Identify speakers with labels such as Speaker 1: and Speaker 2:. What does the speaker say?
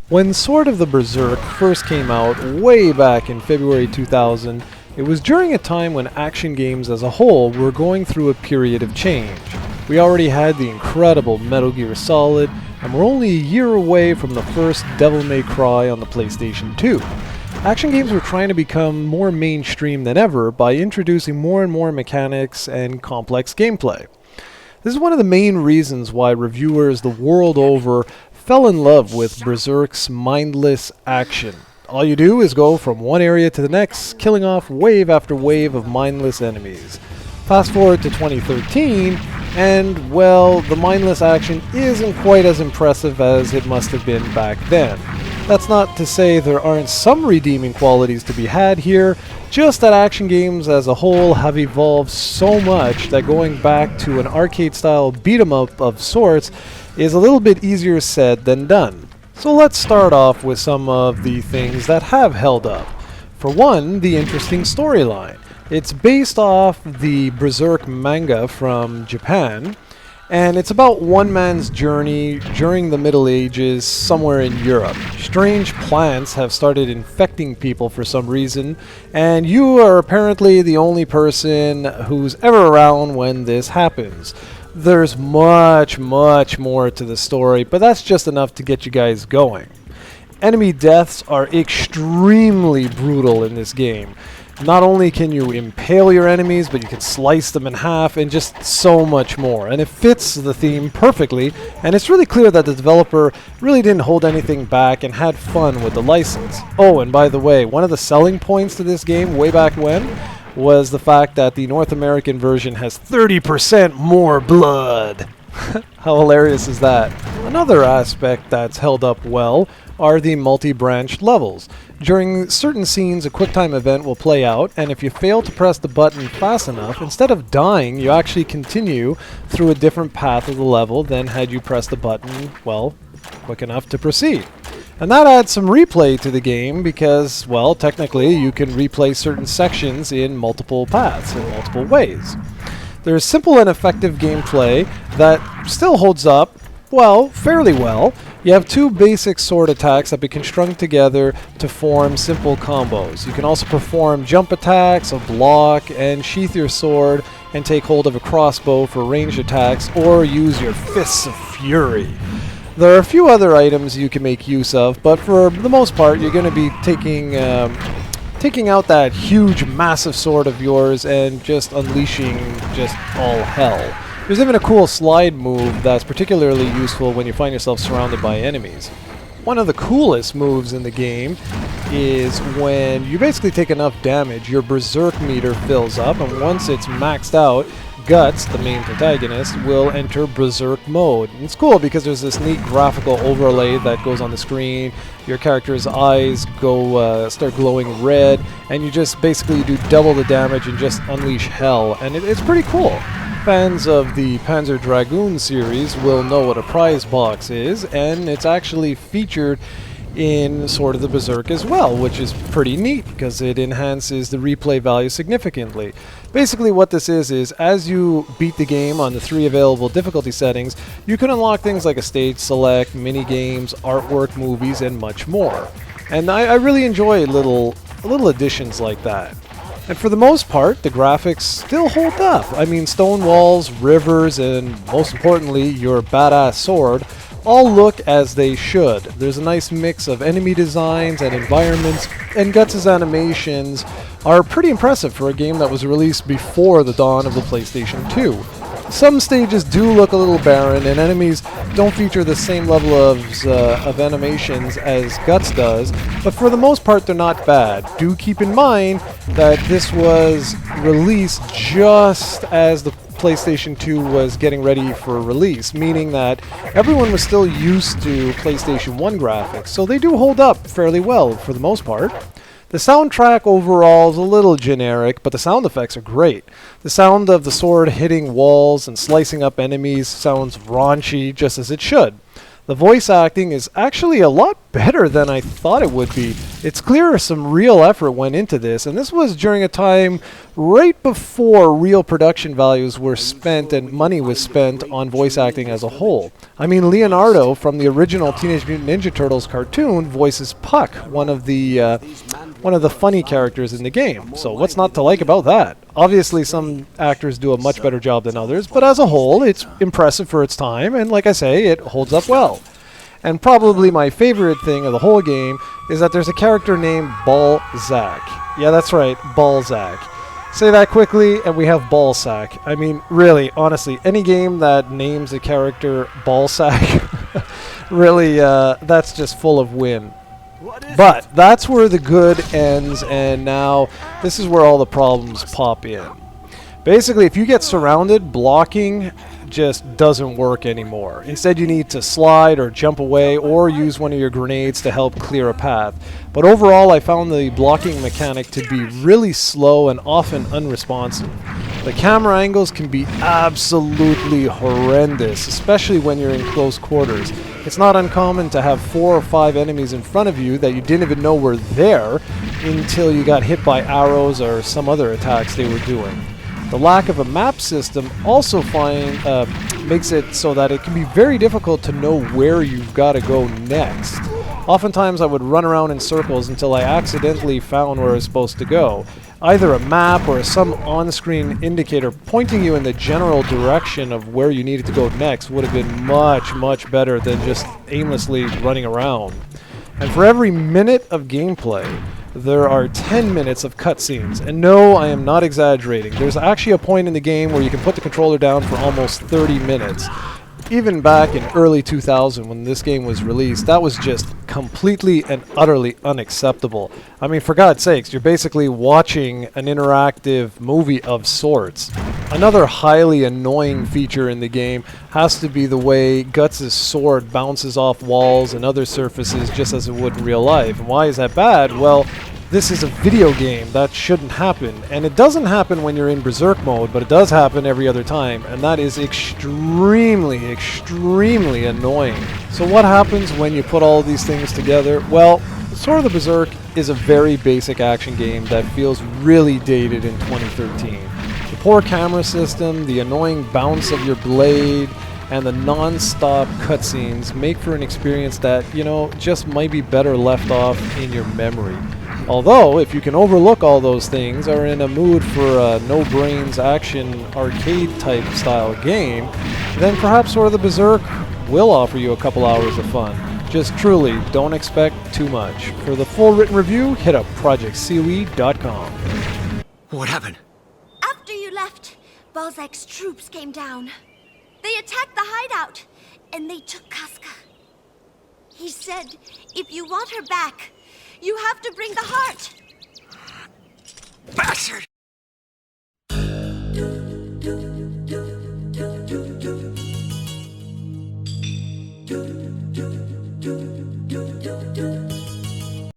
Speaker 1: When Sword of the Berserk first came out way back in February 2000, it was during a time when action games as a whole were going through a period of change. We already had the incredible Metal Gear Solid, and we're only a year away from the first Devil May Cry on the PlayStation 2. Action games were trying to become more mainstream than ever by introducing more and more mechanics and complex gameplay. This is one of the main reasons why reviewers the world over fell in love with Berserk's mindless action. All you do is go from one area to the next, killing off wave after wave of mindless enemies. Fast forward to 2013, and well, the mindless action isn't quite as impressive as it must have been back then. That's not to say there aren't some redeeming qualities to be had here, just that action games as a whole have evolved so much that going back to an arcade-style beat-em-up of sorts is a little bit easier said than done. So let's start off with some of the things that have held up. For one, the interesting storyline. It's based off the Berserk manga from Japan, and it's about one man's journey during the Middle Ages somewhere in Europe. Strange plants have started infecting people for some reason, and you are apparently the only person who's ever around when this happens. There's much more to the story, but that's just enough to get you guys going. Enemy deaths are extremely brutal in this game. Not only can you impale your enemies, but you can slice them in half and just so much more. And it fits the theme perfectly, and it's really clear that the developer really didn't hold anything back and had fun with the license. Oh, and by the way, one of the selling points to this game way back when was the fact that the North American version has 30% more blood. How hilarious is that? Another aspect that's held up well are the multi-branched levels. During certain scenes, a QuickTime event will play out, and if you fail to press the button fast enough, instead of dying, you actually continue through a different path of the level than had you pressed the button, well, quick enough to proceed. And that adds some replay to the game because, well, technically you can replay certain sections in multiple paths, in multiple ways. There's simple and effective gameplay that still holds up, well, fairly well. You have two basic sword attacks that be strung together to form simple combos. You can also perform jump attacks, a block, and sheath your sword and take hold of a crossbow for ranged attacks, or use your fists of fury. There are a few other items you can make use of, but for the most part, you're going to be taking out that huge, massive sword of yours and just unleashing just all hell. There's even a cool slide move that's particularly useful when you find yourself surrounded by enemies. One of the coolest moves in the game is when you basically take enough damage, your Berserk meter fills up, and once it's maxed out, Guts, the main protagonist, will enter Berserk mode. And it's cool because there's this neat graphical overlay that goes on the screen. Your character's eyes start glowing red, and you just basically do double the damage and just unleash hell. And it's pretty cool. Fans of the Panzer Dragoon series will know what a prize box is, and it's actually featured in Sword of the Berserk as well, which is pretty neat because it enhances the replay value significantly. Basically what this is as you beat the game on the 3 available difficulty settings, you can unlock things like a stage select, mini games, artwork, movies, and much more. And I really enjoy little additions like that. And for the most part, the graphics still hold up. I mean, stone walls, rivers, and most importantly, your badass sword all look as they should. There's a nice mix of enemy designs and environments, and Guts' animations are pretty impressive for a game that was released before the dawn of the PlayStation 2. Some stages do look a little barren, and enemies don't feature the same level of animations as Guts does, but for the most part they're not bad. Do keep in mind that this was released just as the PlayStation 2 was getting ready for release, meaning that everyone was still used to PlayStation 1 graphics, so they do hold up fairly well for the most part. The soundtrack overall is a little generic, but the sound effects are great. The sound of the sword hitting walls and slicing up enemies sounds raunchy, just as it should. The voice acting is actually a lot better than I thought it would be. It's clear some real effort went into this, and this was during a time right before real production values were spent and money was spent on voice acting as a whole. I mean, Leonardo from the original Teenage Mutant Ninja Turtles cartoon voices Puck, one of the funny characters in the game. So what's not to like about that? Obviously, some actors do a much better job than others, but as a whole, it's impressive for its time, and like I say, it holds up well. And probably my favorite thing of the whole game is that there's a character named Balzac. Yeah, that's right, Balzac. Say that quickly and we have Ballsack. I mean, really, honestly, any game that names a character Ballsack, really, that's just full of win. But that's where the good ends, and now this is where all the problems pop in. Basically, if you get surrounded, blocking just doesn't work anymore. Instead, you need to slide or jump away or use one of your grenades to help clear a path. But overall, I found the blocking mechanic to be really slow and often unresponsive. The camera angles can be absolutely horrendous, especially when you're in close quarters. It's not uncommon to have 4 or 5 enemies in front of you that you didn't even know were there until you got hit by arrows or some other attacks they were doing. The lack of a map system also makes it so that it can be very difficult to know where you've got to go next. Oftentimes I would run around in circles until I accidentally found where I was supposed to go. Either a map or some on-screen indicator pointing you in the general direction of where you needed to go next would have been much, much better than just aimlessly running around. And for every minute of gameplay, there are 10 minutes of cutscenes. And no, I am not exaggerating. There's actually a point in the game where you can put the controller down for almost 30 minutes. Even back in early 2000 when this game was released, that was just completely and utterly unacceptable. I mean, for God's sakes, you're basically watching an interactive movie of sorts. Another highly annoying feature in the game has to be the way Guts' sword bounces off walls and other surfaces just as it would in real life. And why is that bad? Well, this is a video game. That shouldn't happen. And it doesn't happen when you're in Berserk mode, but it does happen every other time. And that is extremely, extremely annoying. So what happens when you put all these things together? Well, Sword of the Berserk is a very basic action game that feels really dated in 2013. The poor camera system, the annoying bounce of your blade, and the non-stop cutscenes make for an experience that, you know, just might be better left off in your memory. Although, if you can overlook all those things, are in a mood for a no-brains action arcade-type style game, then perhaps Sword of the Berserk will offer you a couple hours of fun. Just truly, don't expect too much. For the full written review, hit up projectcoe.com.
Speaker 2: What happened?
Speaker 3: After you left, Balzac's troops came down. They attacked the hideout, and they took Casca. He said, if you want her back, you have to bring the heart.
Speaker 2: Bastard!